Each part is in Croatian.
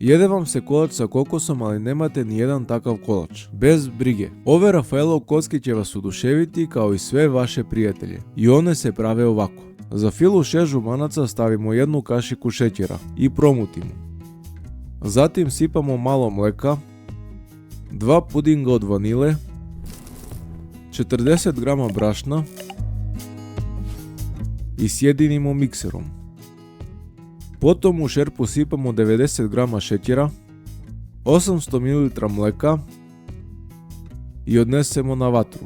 Jeде vam se kolač sa kokosom, ali nemate ni jedan takav kolač. Bez brige. Ove Rafaelov kocki će vas oduševiti kao i sve vaše prijatelje. I one se prave ovako. Za filu 6 žumanaca stavimo jednu kašiku šećera i promutimo. Zatim sipamo malo mleka, 2 pudinga od vanile, 40 g brašna i sjedinimo mikserom. Potom u šerpu sipamo 90 g šećera, 800 ml mleka i odnesemo na vatru.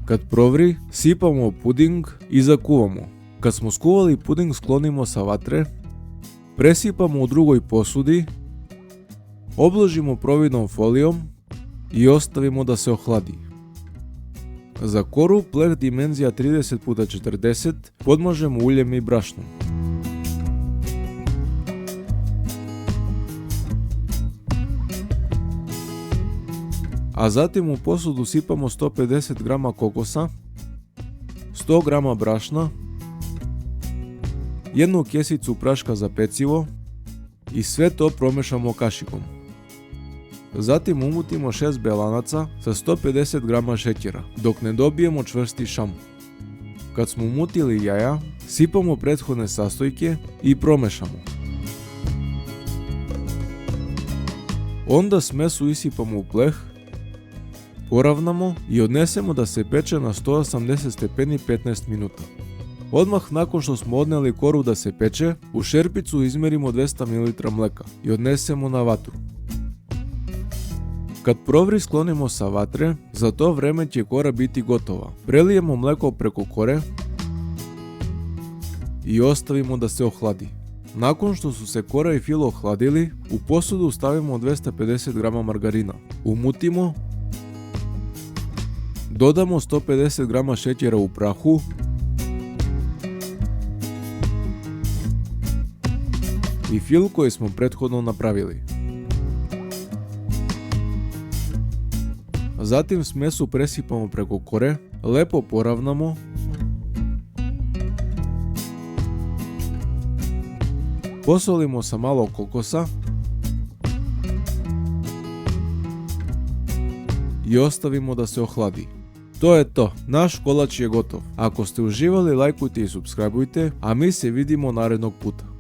Kad provri, sipamo puding i zakuvamo. Kad smo skuvali puding, sklonimo sa vatre, presipamo u drugoj posudi, obložimo providnom folijom i ostavimo da se ohladi. Za koru pleh dimenzija 30x40 podmažemo uljem i brašnom. A zatim u posudu sipamo 150 g kokosa, 100 g brašna, jednu kesicu praška za pecivo i sve to promešamo kašikom. Zatim umutimo 6 belanaca sa 150 g šećera dok ne dobijemo čvrsti šam. Kad smo umutili jaja, sipamo prethodne sastojke i promešamo. Onda smesu isipamo u pleh, poravnamo i odnesemo da se peče na 180 stepeni 15 minuta. Odmah nakon što smo odneli koru da se peče, u šerpicu izmerimo 200 ml mleka i odnesemo na vatru. Kad provri, sklonimo sa vatre, za to vreme će kora biti gotova. Prelijemo mleko preko kore i ostavimo da se ohladi. Nakon što su se kora i filo ohladili, u posudu stavimo 250 g margarina. Umutimo, dodamo 150 g šećera u prahu i fil koji smo prethodno napravili. Zatim smesu presipamo preko kore, lepo poravnamo posolimo sa malo kokosa i ostavimo da se ohladi. To je to, naš kolač je gotov. Ako ste uživali, lajkujte i subscribeujte, a mi se vidimo narednog puta.